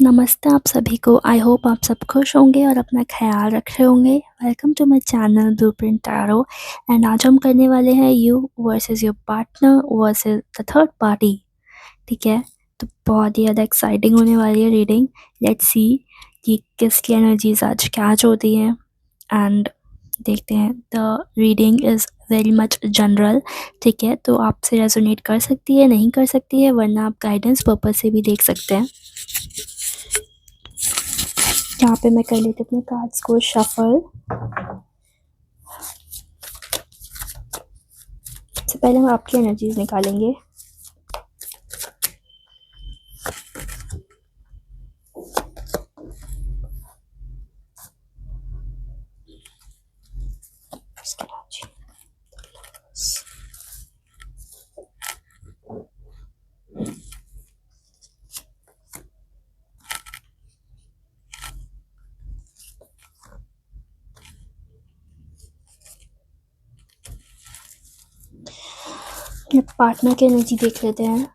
नमस्ते आप सभी को। आई होप आप सब खुश होंगे और अपना ख्याल रख रहे होंगे। Welcome to my channel Blueprint Tarot. And आज हम करने वाले हैं you versus your partner versus the third party. ठीक है, तो बहुत ही ज़्यादा एक्साइटिंग होने वाली है रीडिंग। लेट्स सी कि किसकी एनर्जीज आज कैच होती हैं एंड देखते हैं। The reading is very much general. ठीक है, तो आपसे रेजोनेट कर सकती है, नहीं कर सकती है, वरना आप गाइडेंस पर्पज से भी देख सकते हैं। यहाँ पे मैं कर लेती हूँ अपने कार्ड्स को शफल। सबसे पहले हम आपकी एनर्जीज निकालेंगे। पार्टनर की एनर्जी देख लेते हैं।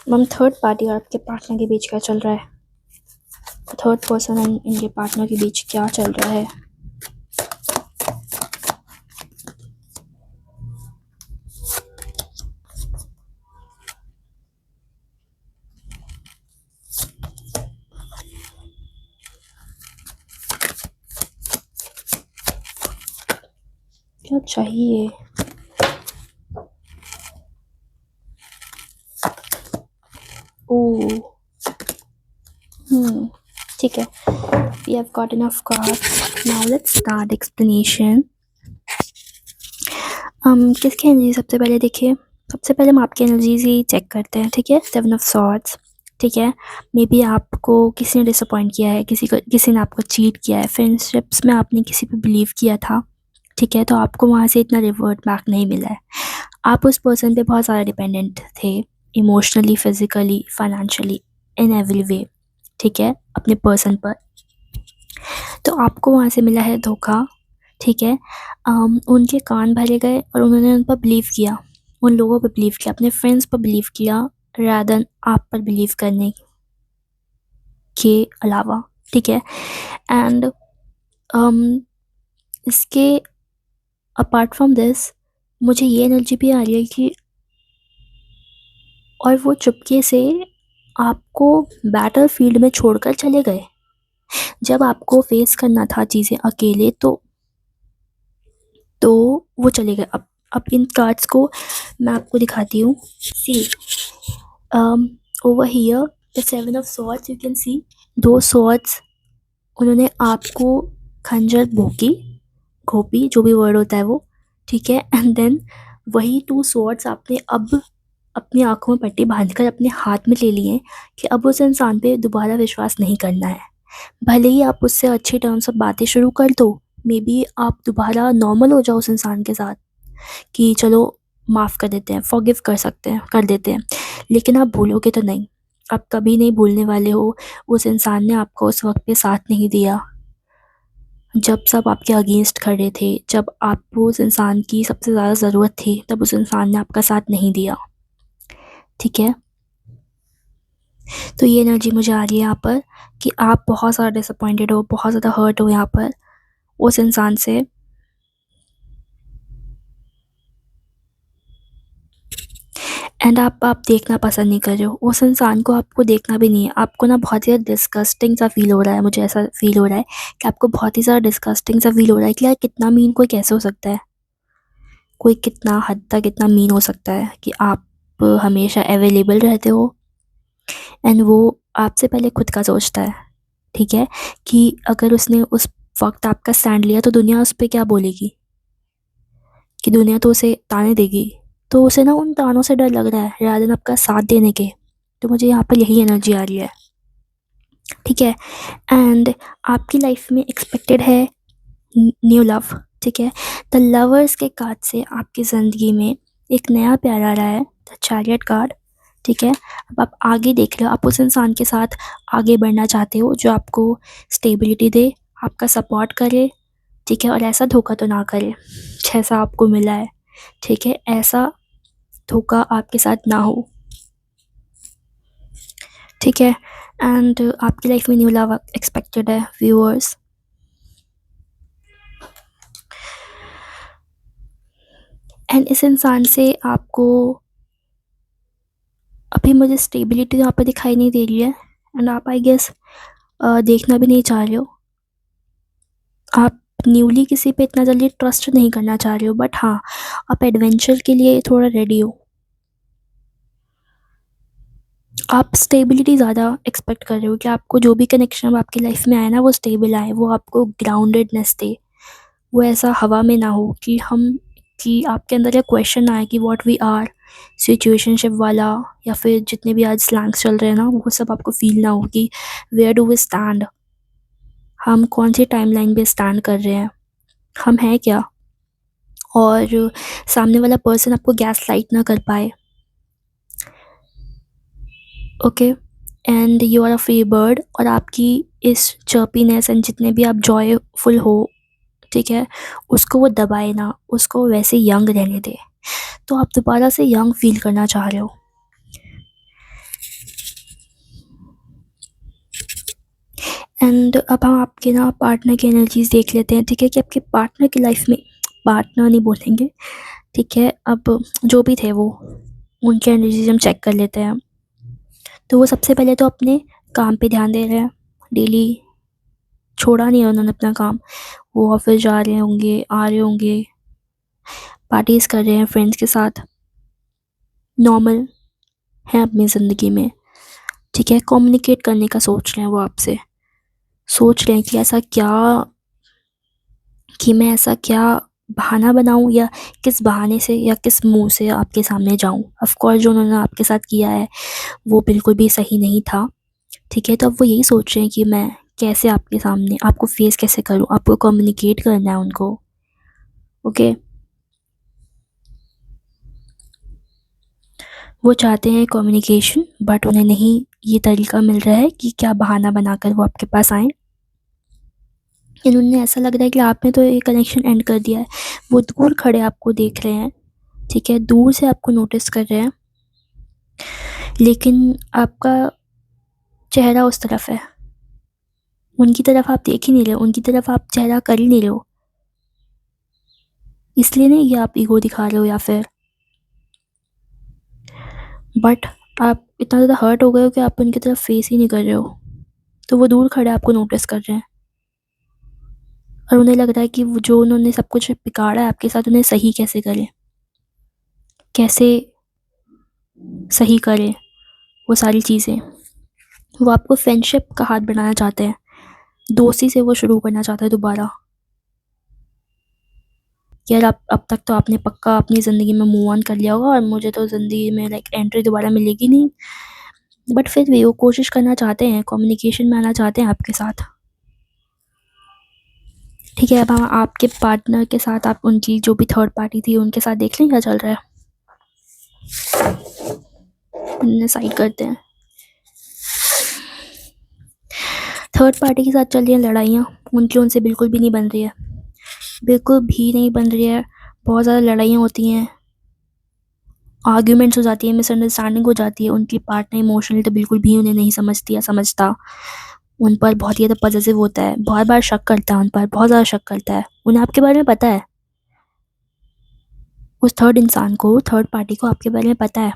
मैम, थर्ड पार्टी और आपके पार्टनर के बीच क्या चल रहा है? थर्ड पर्सन एंड इनके पार्टनर के बीच क्या चल रहा है? क्या चाहिए? ओह, ठीक है। We have got enough cards. Now let's start explanation. किसकी एनर्जी सबसे पहले देखिए। सबसे पहले हम आपकी एनर्जीज ही चेक करते हैं। ठीक है, 7 ऑफ सॉर्ड्स। ठीक है, मे बी आपको किसी ने डिसअपॉइंट किया है, किसी ने आपको चीट किया है, फ्रेंडशिप्स में आपने किसी पे बिलीव किया था। ठीक है, तो आपको वहाँ से इतना रिवर्ट बैक नहीं मिला है। आप उस पर्सन पे बहुत ज़्यादा डिपेंडेंट थे, emotionally, physically, financially, in every way. ठीक है, अपने पर्सन पर। तो आपको वहाँ से मिला है धोखा। ठीक है, उनके कान भरे गए और उन्होंने उन पर बिलीव किया, उन लोगों पर बिलीव किया, अपने फ्रेंड्स पर बिलीव किया रादर आप पर बिलीव करने के अलावा। ठीक है, एंड इसके अपार्ट फ्रॉम दिस मुझे ये एनर्जी भी आ रही है कि और वो चुपके से आपको बैटल फील्ड में छोड़कर चले गए। जब आपको फेस करना था चीज़ें अकेले तो वो चले गए। अब इन कार्ड्स को मैं आपको दिखाती हूँ। See over here the 7 of swords, you can see 2 swords. उन्होंने आपको खंजर घोपी, जो भी वर्ड होता है वो। ठीक है, एंड देन वही 2 सॉर्ड्स आपने अब अपनी आंखों में पट्टी बांधकर अपने हाथ में ले लिए कि अब उस इंसान पे दोबारा विश्वास नहीं करना है। भले ही आप उससे अच्छे टर्म्स पर बातें शुरू कर दो, मे बी आप दोबारा नॉर्मल हो जाओ उस इंसान के साथ कि चलो माफ़ कर देते हैं, फॉरगिव कर देते हैं, लेकिन आप भूलोगे तो नहीं। आप कभी नहीं भूलने वाले हो उस इंसान ने आपको उस वक्त पे साथ नहीं दिया, जब सब आपके अगेंस्ट खड़े थे, जब आपको उस इंसान की सबसे ज़्यादा ज़रूरत थी, तब उस इंसान ने आपका साथ नहीं दिया। ठीक है, तो ये एनर्जी मुझे आ रही है यहाँ पर कि आप बहुत ज़्यादा डिसअपॉइंटेड हो, बहुत ज़्यादा हर्ट हो यहाँ पर उस इंसान से। एंड आप देखना पसंद नहीं कर रहे हो उस इंसान को, आपको देखना भी नहीं है। आपको ना बहुत ही ज़्यादा डिस्गस्टिंग सा फील हो रहा है, मुझे ऐसा फील हो रहा है कि आपको बहुत ही ज़्यादा डिस्गस्टिंग सा फील हो रहा है कि यार कितना मीन कोई कैसे हो सकता है, कोई कितना हद तक इतना मीन हो सकता है कि आप हमेशा अवेलेबल रहते हो एंड वो आपसे पहले खुद का सोचता है। ठीक है, कि अगर उसने उस वक्त आपका स्टैंड लिया तो दुनिया उस पर क्या बोलेगी, कि दुनिया तो उसे ताने देगी तो उसे ना उन तानों से डर लग रहा है रादर देन आपका साथ देने के। तो मुझे यहाँ पर यही एनर्जी आ रही है, ठीक है। एंड आपकी लाइफ में एक्सपेक्टेड है न्यू लव, ठीक है। द लवर्स के कार्ड से आपकी ज़िंदगी में एक नया प्यार आ रहा है, द चैरियट कार्ड, ठीक है। अब आप आगे देख लो, आप उस इंसान के साथ आगे बढ़ना चाहते हो जो आपको स्टेबिलिटी दे, आपका सपोर्ट करे, ठीक है, और ऐसा धोखा तो ना करे जैसा आपको मिला है, ठीक है। ऐसा धोखा आपके साथ ना हो, ठीक है। एंड आपकी लाइफ में न्यू लव एक्सपेक्टेड है व्यूअर्स। एंड इस इंसान से आपको अभी मुझे स्टेबिलिटी यहाँ पर दिखाई नहीं दे रही है, एंड आप आई गेस देखना भी नहीं चाह रहे हो। आप न्यूली किसी पे इतना जल्दी ट्रस्ट नहीं करना चाह रहे हो, बट हाँ आप एडवेंचर के लिए थोड़ा रेडी हो। आप स्टेबिलिटी ज़्यादा एक्सपेक्ट कर रहे हो कि आपको जो भी कनेक्शन आपकी लाइफ में आए ना वो स्टेबल आए, वो आपको ग्राउंडेडनेस दे, वो ऐसा हवा में ना हो कि आपके अंदर एक क्वेश्चन आए कि व्हाट वी आर, सिचुएशनशिप वाला, या फिर जितने भी आज स्लैंग्स चल रहे हैं ना वो सब आपको फील ना हो कि वेयर डू वी स्टैंड, हम कौन सी टाइमलाइन पे स्टैंड कर रहे हैं, हम हैं क्या, और सामने वाला पर्सन आपको गैस लाइट ना कर पाए, okay. And you are a free bird, और आपकी इस चर्पीनेस एंड जितने भी आप जॉयफुल हो, ठीक है, उसको वो दबाए ना, उसको वैसे यंग रहने दे। तो आप दोबारा से यंग फील करना चाह रहे हो। एंड अब हम आपके ना पार्टनर की एनर्जीज देख लेते हैं, ठीक है, कि आपके पार्टनर की लाइफ में, पार्टनर नहीं बोलेंगे, ठीक है, अब जो भी थे वो, उनकी एनर्जीज हम चेक कर लेते हैं। तो वो सबसे पहले तो अपने काम पे ध्यान दे रहे हैं, डेली छोड़ा नहीं है उन्होंने अपना काम, वो ऑफिस जा रहे होंगे, आ रहे होंगे, पार्टीज़ कर रहे हैं फ्रेंड्स के साथ, नॉर्मल है अपनी ज़िंदगी में, ठीक है। कम्युनिकेट करने का सोच रहे हैं वो आपसे, सोच रहे हैं कि मैं ऐसा क्या बहाना बनाऊं, या किस बहाने से या किस मुंह से आपके सामने जाऊं। ऑफ कोर्स जो उन्होंने आपके साथ किया है वो बिल्कुल भी सही नहीं था, ठीक है। तो अब वो यही सोच रहे हैं कि मैं कैसे आपके सामने आपको फेस कैसे करूं, आपको कम्युनिकेट करना है उनको, ओके। वो चाहते हैं कम्युनिकेशन, बट उन्हें नहीं ये तरीका मिल रहा है कि क्या बहाना बनाकर वो आपके पास आएँ। इन्होंने ऐसा लग रहा है कि आपने तो ये कनेक्शन एंड कर दिया है। वो दूर खड़े आपको देख रहे हैं, ठीक है, दूर से आपको नोटिस कर रहे हैं, लेकिन आपका चेहरा उस तरफ है, उनकी तरफ आप देख ही नहीं रहे हो, उनकी तरफ आप चेहरा कर ही नहीं रहे हो। इसलिए नहीं कि आप ईगो दिखा रहे हो या फिर, बट आप इतना ज़्यादा हर्ट हो गए हो कि आप उनकी तरफ फेस ही नहीं कर रहे हो। तो वो दूर खड़े आपको नोटिस कर रहे हैं, और उन्हें लग रहा है कि वो जो उन्होंने सब कुछ बिगाड़ा है आपके साथ, उन्हें सही कैसे करें, कैसे सही करें वो सारी चीज़ें। वो आपको फ्रेंडशिप का हाथ बढ़ाना चाहते हैं, दोस्ती से वो शुरू करना चाहता है दोबारा। यार आप अब तक तो आपने पक्का अपनी ज़िंदगी में मूव ऑन कर लिया होगा, और मुझे तो ज़िंदगी में लाइक एंट्री दोबारा मिलेगी नहीं, बट फिर भी वो कोशिश करना चाहते हैं, कम्युनिकेशन में आना चाहते हैं आपके साथ, ठीक है। अब हम आपके पार्टनर के साथ आप उनकी जो भी थर्ड पार्टी थी उनके साथ देख लें क्या चल रहा है। इन्हें साइड करते हैं। थर्ड पार्टी के साथ चल रही हैं लड़ाइयाँ, उनकी उनसे बिल्कुल भी नहीं बन रही है, बिल्कुल भी नहीं बन रही है। बहुत ज़्यादा लड़ाइयाँ होती हैं, आर्ग्यूमेंट्स हो जाती है, मिसअंडरस्टैंडिंग हो जाती है। उनकी पार्टनर इमोशनली तो बिल्कुल भी उन्हें नहीं समझती या समझता, उन पर बहुत ही ज़्यादा पॉसेसिव होता है, बार बार शक करता है उन पर, बहुत ज़्यादा शक करता है। उन्हें आपके बारे में पता है, उस थर्ड इंसान को, थर्ड पार्टी को आपके बारे में पता है,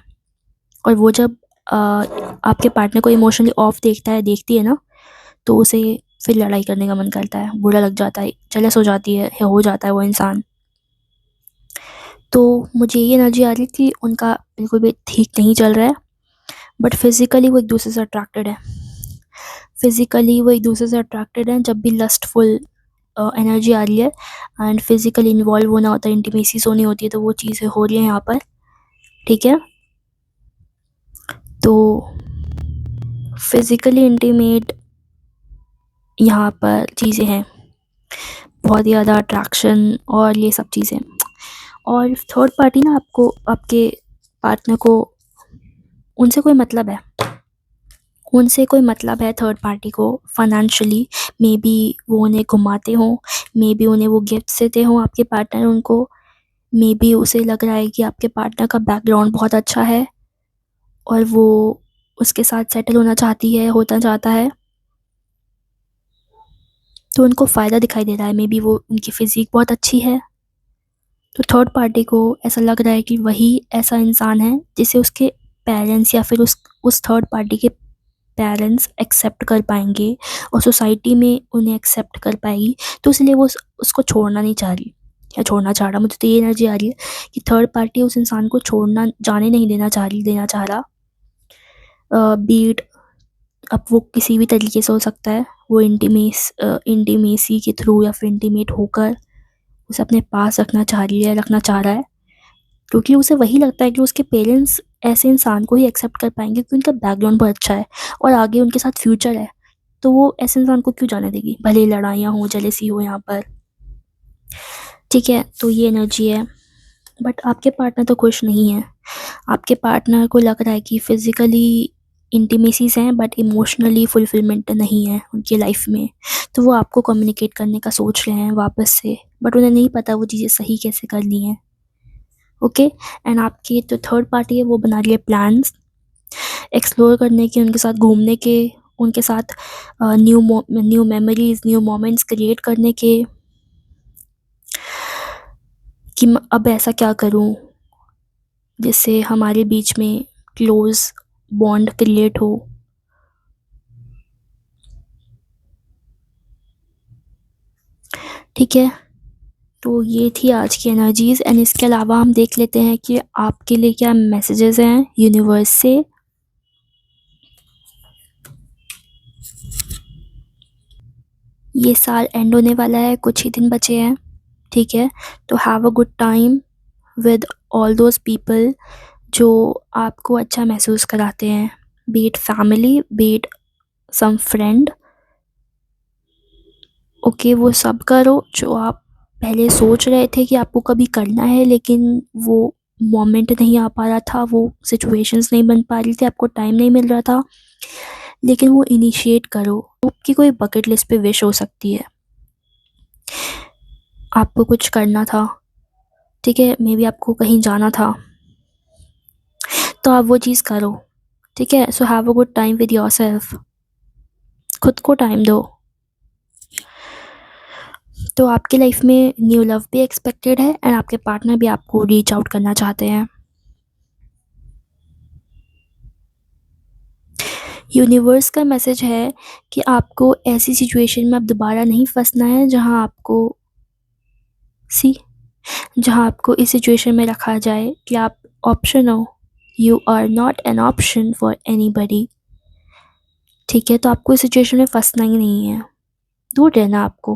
और वो जब आपके पार्टनर को इमोशनली ऑफ देखता है, देखती है ना, तो उसे फिर लड़ाई करने का मन करता है, बुरा लग जाता है, जेलस हो जाती है या हो जाता है वो इंसान। तो मुझे ये एनर्जी आ रही है कि उनका बिल्कुल भी ठीक नहीं चल रहा है, बट फिज़िकली वो एक दूसरे से अट्रैक्टेड है, फिज़िकली वो एक दूसरे से अट्रैक्टेड हैं। जब भी लस्टफुल एनर्जी आ रही है एंड फिज़िकली इन्वॉल्व होना होता है, इंटीमेसी होनी होती है, तो वो चीज़ें हो रही हैं यहाँ पर। ठीक है। तो फिज़िकली इंटीमेट यहाँ पर चीज़ें हैं, बहुत ही ज़्यादा अट्रैक्शन और ये सब चीज़ें। और थर्ड पार्टी ना आपको, आपके पार्टनर को, उनसे कोई मतलब है, उनसे कोई मतलब है थर्ड पार्टी को फाइनेंशियली। मे बी वो उन्हें घुमाते हों, मे बी उन्हें वो गिफ्ट्स देते हों आपके पार्टनर उनको, मे बी उसे लग रहा है कि आपके पार्टनर का बैकग्राउंड बहुत अच्छा है और वो उसके साथ सेटल होना चाहती है, होना चाहता है, तो उनको फ़ायदा दिखाई दे रहा है। मे बी वो, उनकी फ़िज़ीक बहुत अच्छी है, तो थर्ड पार्टी को ऐसा लग रहा है कि वही ऐसा इंसान है जिसे उसके पेरेंट्स या फिर उस थर्ड पार्टी के पेरेंट्स एक्सेप्ट कर पाएंगे और सोसाइटी में उन्हें एक्सेप्ट कर पाएगी, तो इसलिए वो उसको छोड़ना नहीं चाह रही या छोड़ना चाह रहा। मुझे तो ये एनर्जी आ रही है कि थर्ड पार्टी उस इंसान को छोड़ना, जाने नहीं देना चाह रहा। बीट अब वो किसी भी तरीके से हो सकता है, वो इंटीमेसी के थ्रू या फिर इंटीमेट होकर उसे अपने पास रखना चाह रहा है, क्योंकि उसे वही लगता है कि उसके पेरेंट्स ऐसे इंसान को ही एक्सेप्ट कर पाएंगे क्योंकि उनका बैकग्राउंड बहुत अच्छा है और आगे उनके साथ फ्यूचर है, तो वो ऐसे इंसान को क्यों जाने देगी, भले ही लड़ाइयाँ हो, जेलेसी हो यहाँ पर। ठीक है, तो ये एनर्जी है। बट आपके पार्टनर तो खुश नहीं है। आपके पार्टनर को लग रहा है कि फिज़िकली इंटीमेसीज हैं बट इमोशनली फुलफिलमेंट नहीं है उनकी लाइफ में, तो वो आपको कम्युनिकेट करने का सोच रहे हैं वापस से, बट उन्हें नहीं पता वो चीज़ें सही कैसे करनी है। ओके। एंड आपकी जो थर्ड पार्टी है वो बना रही है प्लान्स एक्सप्लोर करने के, उनके साथ घूमने के, उनके साथ new memories, new moments create करने के, कि अब ऐसा क्या करूं जिससे हमारे बीच में क्लोज बॉन्ड क्रिएट हो। ठीक है, तो ये थी आज की एनर्जीज। एंड इसके अलावा हम देख लेते हैं कि आपके लिए क्या मैसेजेस हैं यूनिवर्स से। ये साल एंड होने वाला है, कुछ ही दिन बचे हैं। ठीक है, तो have a good time with all those people जो आपको अच्छा महसूस कराते हैं, be it family, be it some friend. Okay, वो सब करो जो आप पहले सोच रहे थे कि आपको कभी करना है, लेकिन वो मोमेंट नहीं आ पा रहा था, वो सिचुएशंस नहीं बन पा रही थी, आपको टाइम नहीं मिल रहा था, लेकिन वो इनिशिएट करो। आपकी कोई बकेट लिस्ट पे विश हो सकती है, आपको कुछ करना था, ठीक है, मे बी आपको कहीं जाना था, तो आप वो चीज़ करो। ठीक है, so have a good time with yourself, खुद को टाइम दो। तो आपकी लाइफ में न्यू लव भी एक्सपेक्टेड है एंड आपके पार्टनर भी आपको रीच आउट करना चाहते हैं। यूनिवर्स का मैसेज है कि आपको ऐसी सिचुएशन में अब दोबारा नहीं फंसना है जहां आपको इस सिचुएशन में रखा जाए कि आप ऑप्शन हो, you are not an option for anybody. ठीक है, तो आपको इस सिचुएशन में फंसना ही नहीं है, दूर रहना आपको,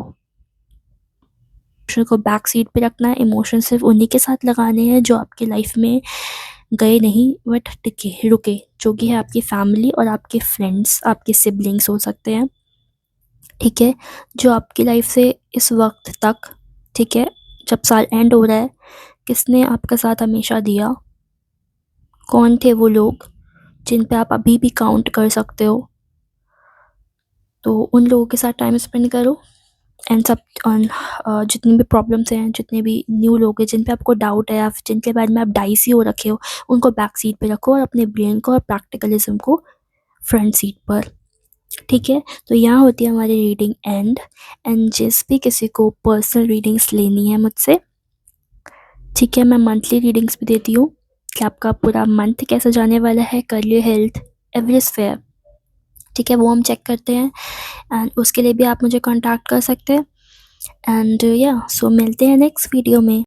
इमोशन को बैक सीट पे रखना है। इमोशन सिर्फ उन्हीं के साथ लगाने हैं जो आपकी लाइफ में गए नहीं बट टिके रुके, जो कि है आपकी फैमिली और आपके फ्रेंड्स, आपके सिबलिंग्स हो सकते हैं। ठीक है, जो आपकी लाइफ से इस वक्त तक, ठीक है, जब साल एंड हो रहा है, किसने आपका साथ हमेशा दिया, कौन थे वो लोग जिन पे आप अभी भी काउंट कर सकते हो, तो उन लोगों के साथ टाइम स्पेंड करो। एंड सब जितनी भी प्रॉब्लम्स हैं, जितने भी न्यू लोग हैं जिन पे आपको डाउट है या फिर जिनके बारे में आप डाइसी हो रखे हो, उनको बैक सीट पे रखो और अपने ब्रेन को और प्रैक्टिकलिज्म को फ्रंट सीट पर। ठीक है, तो यहाँ होती है हमारी रीडिंग एंड जिस भी किसी को पर्सनल रीडिंग्स लेनी है मुझसे, ठीक है, मैं मंथली रीडिंग्स भी देती हूँ कि आपका पूरा मंथ कैसा जाने वाला है, करियर, हेल्थ, एवरी स्फेयर। ठीक है, वो हम चेक करते हैं एंड उसके लिए भी आप मुझे कांटेक्ट कर सकते हैं। एंड या सो मिलते हैं नेक्स्ट वीडियो में।